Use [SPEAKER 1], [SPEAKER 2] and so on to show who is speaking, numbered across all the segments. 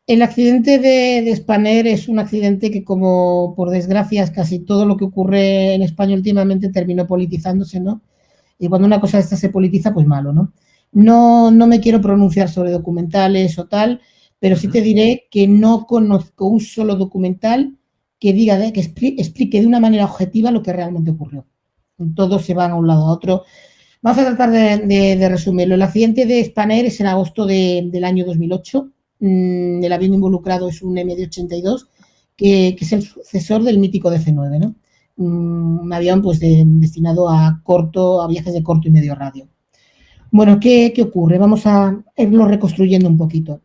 [SPEAKER 1] El accidente de Spanair es un accidente que, como por desgracia, es casi todo lo que ocurre en España últimamente terminó politizándose, ¿no? Y cuando una cosa de esta se politiza, pues malo, ¿no? No me quiero pronunciar sobre documentales o tal, pero sí te diré que no conozco un solo documental que diga, que explique de una manera objetiva lo que realmente ocurrió. Todos se van a un lado a otro. Vamos a tratar de resumirlo. El accidente de Spanair es en agosto del año 2008. El avión involucrado es un MD-82, que es el sucesor del mítico DC-9, ¿no? Un avión pues destinado a viajes de corto y medio radio. Bueno, ¿qué ocurre? Vamos a irlo reconstruyendo un poquito.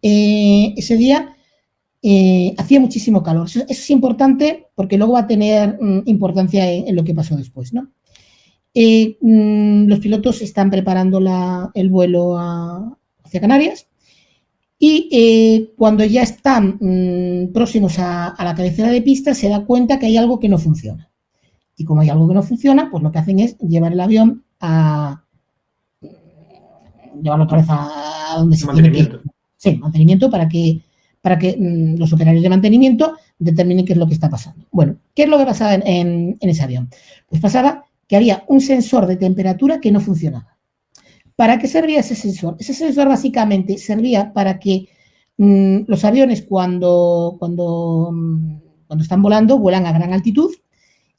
[SPEAKER 1] Ese día hacía muchísimo calor. Eso es importante porque luego va a tener importancia en lo que pasó después, ¿no? Los pilotos están preparando el vuelo hacia Canarias y cuando ya están próximos a la cabecera de pista se da cuenta que hay algo que no funciona. Y como hay algo que no funciona, pues lo que hacen es llevar el avión llevarlo otra vez a donde se tiene que... Sí, mantenimiento para que los operarios de mantenimiento determinen qué es lo que está pasando. Bueno, ¿qué es lo que pasaba en ese avión? Pues pasaba que había un sensor de temperatura que no funcionaba. ¿Para qué servía ese sensor? Ese sensor básicamente servía para que los aviones cuando están volando, vuelan a gran altitud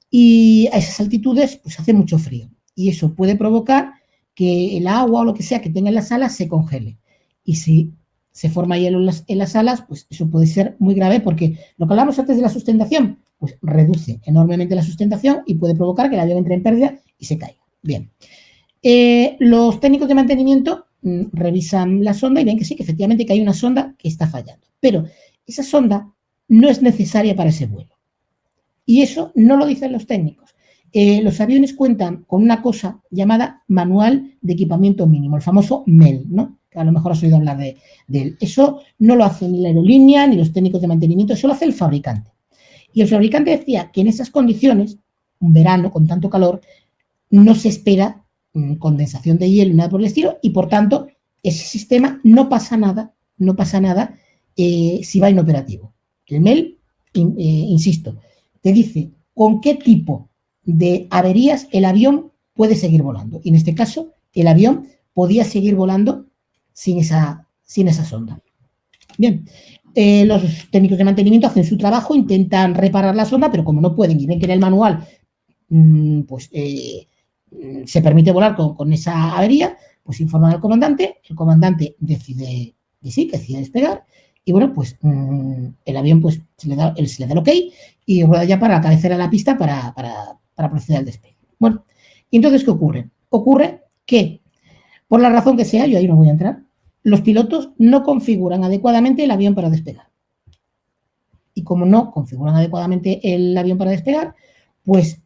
[SPEAKER 1] y a esas altitudes pues hace mucho frío y eso puede provocar que el agua o lo que sea que tenga en las alas se congele. Y si se forma hielo en las alas, pues eso puede ser muy grave porque lo que hablamos antes de la sustentación, pues reduce enormemente la sustentación y puede provocar que el avión entre en pérdida y se caiga. Bien. Los técnicos de mantenimiento revisan la sonda y ven que sí, que efectivamente que hay una sonda que está fallando. Pero esa sonda no es necesaria para ese vuelo. Y eso no lo dicen los técnicos. Los aviones cuentan con una cosa llamada Manual de Equipamiento Mínimo, el famoso MEL, ¿no? Que a lo mejor has oído hablar de él. Eso no lo hace ni la aerolínea ni los técnicos de mantenimiento, eso lo hace el fabricante. Y el fabricante decía que en esas condiciones, un verano con tanto calor, no se espera condensación de hielo y nada por el estilo, y por tanto, ese sistema no pasa nada si va inoperativo. El MEL, insisto, te dice con qué tipo de averías el avión puede seguir volando. Y en este caso, el avión podía seguir volando sin esa sonda. Bien, los técnicos de mantenimiento hacen su trabajo, intentan reparar la sonda, pero como no pueden y ven que en el manual se permite volar con esa avería, pues informan al comandante, el comandante decide despegar, y bueno, pues el avión pues se le da el ok y rueda ya para la cabecera de la pista para proceder al despegue. Bueno, ¿y entonces qué ocurre? Ocurre que, por la razón que sea, yo ahí no voy a entrar, los pilotos no configuran adecuadamente el avión para despegar. Y como no configuran adecuadamente el avión para despegar, pues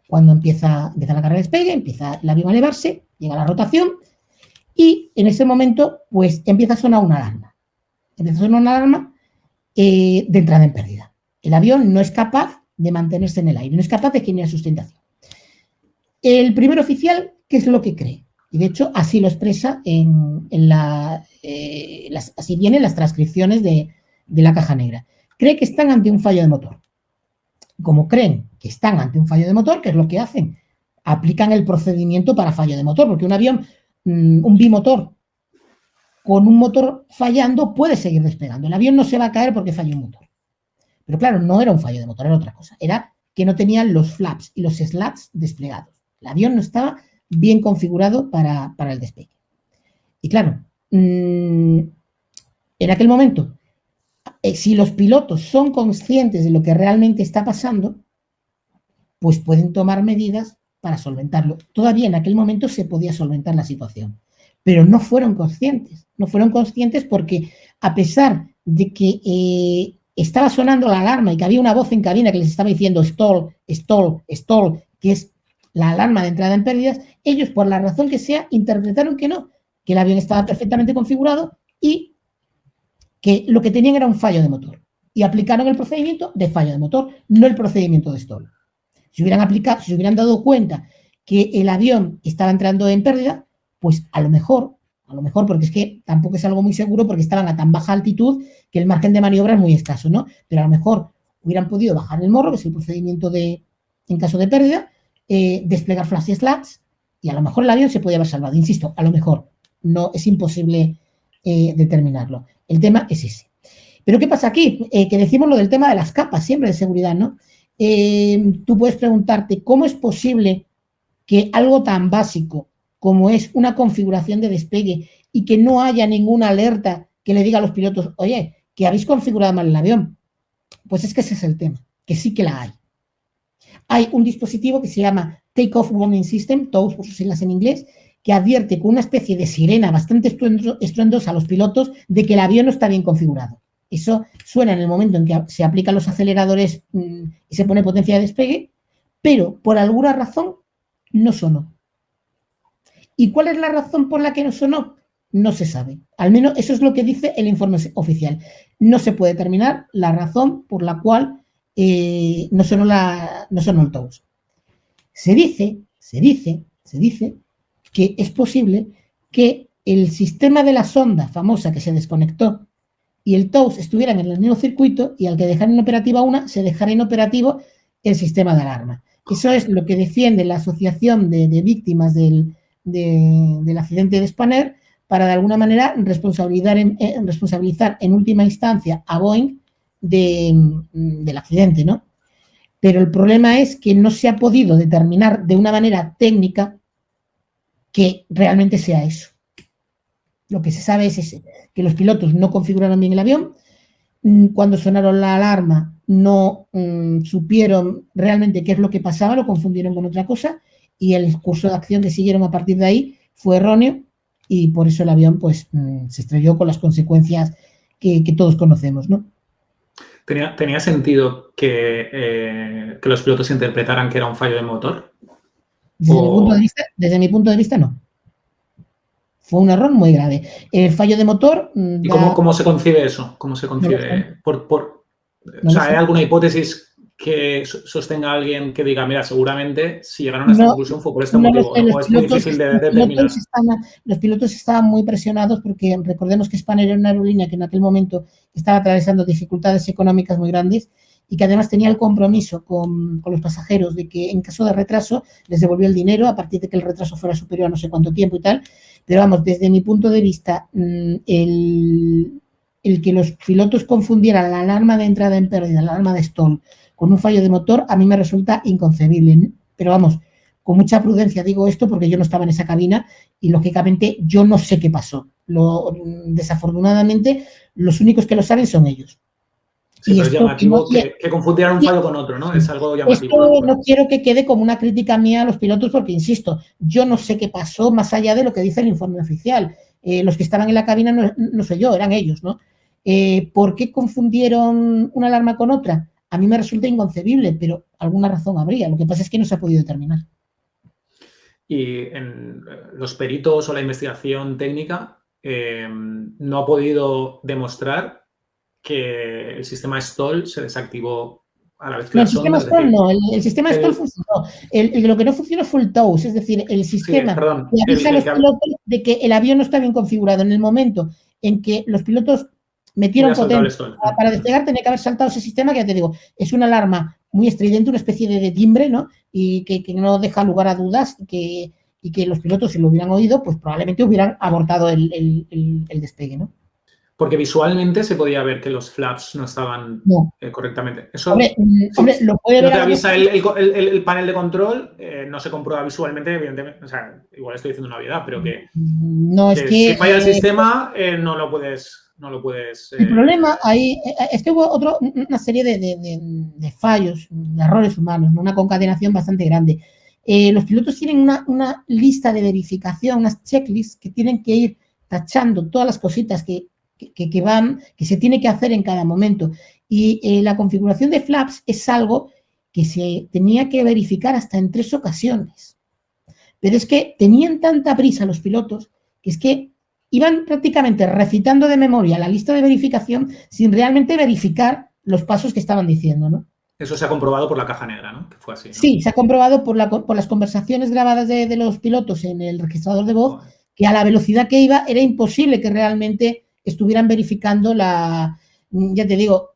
[SPEAKER 1] cuando empieza la carrera de despegue, empieza el avión a elevarse, llega la rotación y en ese momento pues empieza a sonar una alarma. Empieza a sonar una alarma de entrada en pérdida. El avión no es capaz de mantenerse en el aire, no es capaz de generar sustentación. El primer oficial, ¿qué es lo que cree? Y de hecho así lo expresa así vienen las transcripciones de la caja negra. Cree que están ante un fallo de motor. Como creen que están ante un fallo de motor, ¿qué es lo que hacen? Aplican el procedimiento para fallo de motor, porque un avión, un bimotor, con un motor fallando puede seguir despegando. El avión no se va a caer porque falló un motor. Pero claro, no era un fallo de motor, era otra cosa. Era que no tenían los flaps y los slats desplegados. El avión no estaba bien configurado para el despegue. Y claro, en aquel momento, si los pilotos son conscientes de lo que realmente está pasando, pues pueden tomar medidas para solventarlo. Todavía en aquel momento se podía solventar la situación, pero no fueron conscientes. No fueron conscientes porque, a pesar de que estaba sonando la alarma y que había una voz en cabina que les estaba diciendo stall, stall, stall, que es la alarma de entrada en pérdidas, ellos, por la razón que sea, interpretaron que no, que el avión estaba perfectamente configurado y que lo que tenían era un fallo de motor. Y aplicaron el procedimiento de fallo de motor, no el procedimiento de stall. Si hubieran dado cuenta que el avión estaba entrando en pérdida, pues a lo mejor A lo mejor porque es que tampoco es algo muy seguro porque estaban a tan baja altitud que el margen de maniobra es muy escaso, ¿no? Pero a lo mejor hubieran podido bajar el morro, que es el procedimiento en caso de pérdida, desplegar flaps y slats y a lo mejor el avión se podía haber salvado. Insisto, a lo mejor no es imposible determinarlo. El tema es ese. Pero ¿qué pasa aquí? Que decimos lo del tema de las capas siempre de seguridad, ¿no? Tú puedes preguntarte cómo es posible que algo tan básico como es una configuración de despegue y que no haya ninguna alerta que le diga a los pilotos, oye, que habéis configurado mal el avión. Pues es que ese es el tema, que sí que la hay. Hay un dispositivo que se llama Take-Off Warning System, TOWS por sus siglas en inglés, que advierte con una especie de sirena bastante estruendosa a los pilotos de que el avión no está bien configurado. Eso suena en el momento en que se aplican los aceleradores y se pone potencia de despegue, pero por alguna razón no sonó. ¿Y cuál es la razón por la que no sonó? No se sabe. Al menos eso es lo que dice el informe oficial. No se puede determinar la razón por la cual no sonó el TOWS. Se dice que es posible que el sistema de la sonda famosa que se desconectó y el TOWS estuvieran en el mismo circuito y al que dejar inoperativa una, se dejara inoperativo el sistema de alarma. Eso es lo que defiende la Asociación de Víctimas del accidente de Spanair para, de alguna manera, responsabilizar en última instancia a Boeing del accidente, ¿no? Pero el problema es que no se ha podido determinar de una manera técnica que realmente sea eso. Lo que se sabe es que los pilotos no configuraron bien el avión, cuando sonaron la alarma no supieron realmente qué es lo que pasaba, lo confundieron con otra cosa y el curso de acción que siguieron a partir de ahí fue erróneo y por eso el avión pues se estrelló con las consecuencias que todos conocemos, ¿no?
[SPEAKER 2] ¿Tenía sentido que los pilotos interpretaran que era un fallo de motor?
[SPEAKER 1] Desde mi punto de vista, no. Fue un error muy grave. El fallo de motor...
[SPEAKER 2] ¿Y cómo se concibe eso? ¿Cómo se concibe? O sea, ¿hay alguna hipótesis que sostenga a alguien que diga, mira, seguramente si llegaron a esta conclusión fue por este motivo? ¿O es muy difícil de determinar?
[SPEAKER 1] Los pilotos estaban muy presionados porque recordemos que Spanair era una aerolínea que en aquel momento estaba atravesando dificultades económicas muy grandes y que además tenía el compromiso con los pasajeros de que en caso de retraso les devolvió el dinero a partir de que el retraso fuera superior a no sé cuánto tiempo y tal. Pero vamos, desde mi punto de vista, el que los pilotos confundieran la alarma de entrada en pérdida, la alarma de stall, con un fallo de motor, a mí me resulta inconcebible. Pero vamos, con mucha prudencia digo esto porque yo no estaba en esa cabina y lógicamente yo no sé qué pasó. Desafortunadamente, los únicos que lo saben son ellos.
[SPEAKER 2] Sí, pero es llamativo que confundieran un fallo con otro, ¿no? Es algo llamativo.
[SPEAKER 1] Esto no quiero que quede como una crítica mía a los pilotos porque, insisto, yo no sé qué pasó más allá de lo que dice el informe oficial. Los que estaban en la cabina no soy yo, eran ellos, ¿no? ¿Por qué confundieron una alarma con otra? A mí me resulta inconcebible, pero alguna razón habría. Lo que pasa es que no se ha podido determinar.
[SPEAKER 2] Y en los peritos o la investigación técnica no ha podido demostrar que el sistema stall se desactivó a la vez que la sonda.
[SPEAKER 1] El sistema stall funcionó. Lo que no funcionó fue el TOWS, es decir, el sistema que avisa a los pilotos de que el avión no está bien configurado. En el momento en que los pilotos metieron potencia para despegar, tenía que haber saltado ese sistema que, ya te digo, es una alarma muy estridente, una especie de timbre, ¿no? Y que no deja lugar a dudas y que los pilotos, si lo hubieran oído, pues probablemente hubieran abortado el despegue, ¿no?
[SPEAKER 2] Porque visualmente se podía ver que los flaps no estaban correctamente. Eso,
[SPEAKER 1] hombre, lo puede ver.
[SPEAKER 2] No te avisa el panel de control, no se comprueba visualmente, evidentemente. O sea, igual estoy diciendo una obviedad, pero que si falla el sistema, no lo puedes.
[SPEAKER 1] El problema ahí es que hubo una serie de fallos, de errores humanos, ¿no? Una concatenación bastante grande. Los pilotos tienen una lista de verificación, unas checklists que tienen que ir tachando todas las cositas que se tiene que hacer en cada momento. Y la configuración de flaps es algo que se tenía que verificar hasta en 3 ocasiones. Pero es que tenían tanta prisa los pilotos que es que iban prácticamente recitando de memoria la lista de verificación sin realmente verificar los pasos que estaban diciendo, ¿no?
[SPEAKER 2] Eso se ha comprobado por la caja negra, ¿no? Que fue así, ¿no?
[SPEAKER 1] Sí, se ha comprobado por las conversaciones grabadas de los pilotos en el registrador de voz que a la velocidad que iba era imposible que realmente estuvieran verificando ya te digo,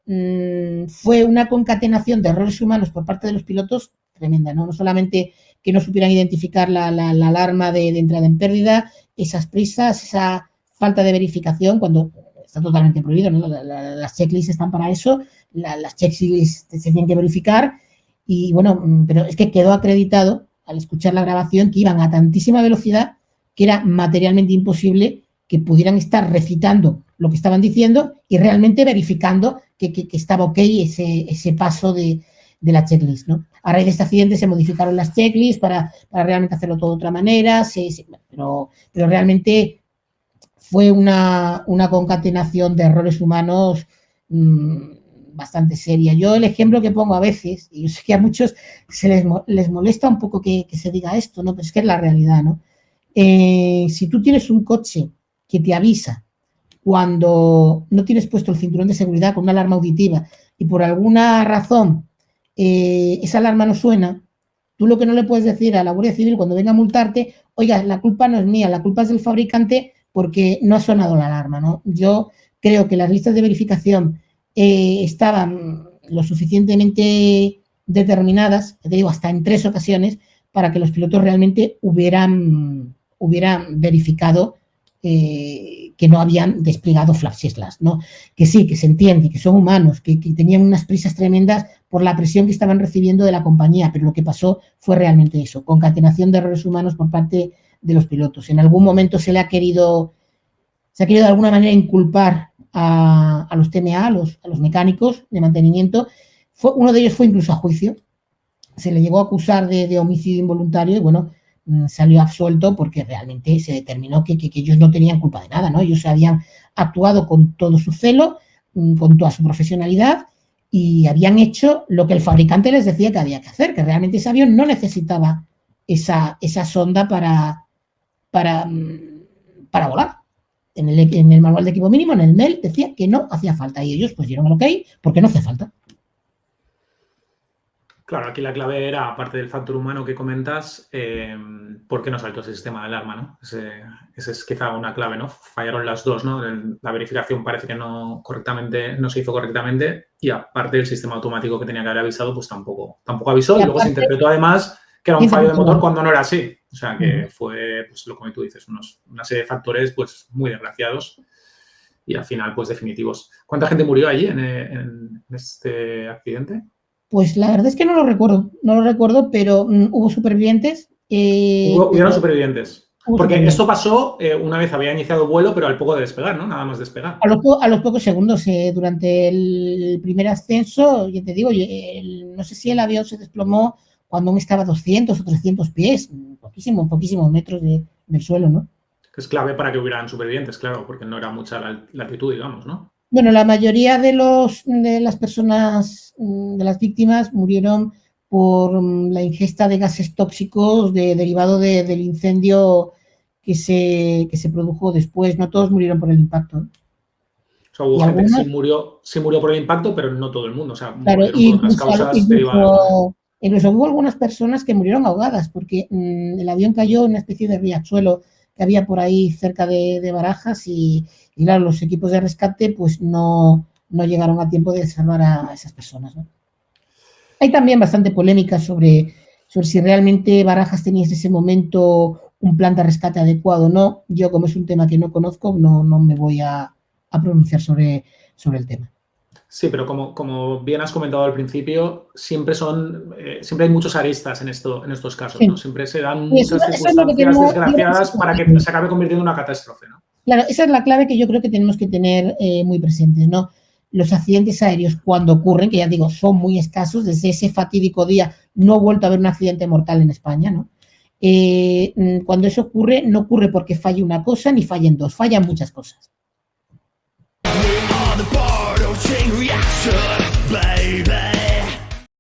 [SPEAKER 1] fue una concatenación de errores humanos por parte de los pilotos tremenda, ¿no? No solamente que no supieran identificar la alarma de entrada en pérdida, esas prisas, esa falta de verificación, cuando está totalmente prohibido, ¿no? Las checklists están para eso, las checklists se tienen que verificar y, bueno, pero es que quedó acreditado al escuchar la grabación que iban a tantísima velocidad que era materialmente imposible que pudieran estar recitando lo que estaban diciendo y realmente verificando que estaba ok ese paso de la checklist, ¿no? A raíz de este accidente se modificaron las checklists para realmente hacerlo todo de otra manera, pero realmente fue una concatenación de errores humanos bastante seria. Yo el ejemplo que pongo a veces, y yo sé que a muchos les molesta un poco que se diga esto, ¿no? Pero es que es la realidad, ¿no? Si tú tienes un coche que te avisa cuando no tienes puesto el cinturón de seguridad con una alarma auditiva y por alguna razón esa alarma no suena, tú lo que no le puedes decir a la Guardia Civil cuando venga a multarte, oiga, la culpa no es mía, la culpa es del fabricante porque no ha sonado la alarma, ¿no? Yo creo que las listas de verificación estaban lo suficientemente determinadas, te digo, hasta en 3 ocasiones, para que los pilotos realmente hubieran verificado que no habían desplegado flashes, ¿no? Que sí, que se entiende, que son humanos, que tenían unas prisas tremendas por la presión que estaban recibiendo de la compañía, pero lo que pasó fue realmente eso, concatenación de errores humanos por parte de los pilotos. En algún momento se ha querido de alguna manera inculpar a los TMA, a los mecánicos de mantenimiento. Uno de ellos fue incluso a juicio, se le llegó a acusar de homicidio involuntario y, bueno, salió absuelto porque realmente se determinó que ellos no tenían culpa de nada, ¿no? Ellos habían actuado con todo su celo, con toda su profesionalidad y habían hecho lo que el fabricante les decía que había que hacer, que realmente ese avión no necesitaba esa sonda para volar. En el manual de equipo mínimo, en el MEL, decía que no hacía falta y ellos pues dieron el ok porque no hace falta.
[SPEAKER 2] Claro, aquí la clave era, aparte del factor humano que comentas, ¿por qué no saltó ese sistema de alarma, ¿no? Ese es quizá una clave, ¿no? Fallaron las dos, ¿no? La verificación parece que no se hizo correctamente y aparte el sistema automático que tenía que haber avisado, pues tampoco avisó y luego se interpretó además que era un fallo de motor cuando no era así. O sea, que fue, pues lo que tú dices, una serie de factores pues muy desgraciados y al final pues definitivos. ¿Cuánta gente murió allí en este accidente?
[SPEAKER 1] Pues la verdad es que no lo recuerdo, pero hubo supervivientes.
[SPEAKER 2] Hubieron supervivientes. Porque esto pasó una vez había iniciado vuelo, pero al poco de despegar, ¿no? Nada más despegar.
[SPEAKER 1] A los pocos segundos, durante el primer ascenso, yo te digo, no sé si el avión se desplomó cuando aún estaba a 200 o 300 pies, poquísimos metros del suelo, ¿no?
[SPEAKER 2] Que es clave para que hubieran supervivientes, claro, porque no era mucha la latitud, digamos, ¿no?
[SPEAKER 1] Bueno, la mayoría de las personas, de las víctimas, murieron por la ingesta de gases tóxicos derivado del incendio que se produjo después. No todos murieron por el impacto.
[SPEAKER 2] O sea, hubo gente que sí murió por el impacto, pero no todo el mundo. O sea,
[SPEAKER 1] claro,
[SPEAKER 2] murieron por otras causas derivadas, ¿no?
[SPEAKER 1] Incluso hubo algunas personas que murieron ahogadas porque el avión cayó en una especie de riachuelo que había por ahí cerca de Barajas y claro, los equipos de rescate pues no llegaron a tiempo de salvar a esas personas, ¿no? Hay también bastante polémica sobre si realmente Barajas tenía en ese momento un plan de rescate adecuado o no. Yo, como es un tema que no conozco, no me voy a pronunciar sobre el tema.
[SPEAKER 2] Sí, pero como bien has comentado al principio, siempre hay muchos aristas en estos casos, ¿no? Siempre se dan muchas circunstancias desgraciadas para que se acabe convirtiendo en una catástrofe, ¿no?
[SPEAKER 1] Claro, esa es la clave que yo creo que tenemos que tener muy presentes, ¿no? Los accidentes aéreos cuando ocurren, que ya digo, son muy escasos, desde ese fatídico día no he vuelto a ver un accidente mortal en España, ¿no? Cuando eso ocurre, no ocurre porque falle una cosa ni fallen dos, fallan muchas cosas. Chain reaction, baby.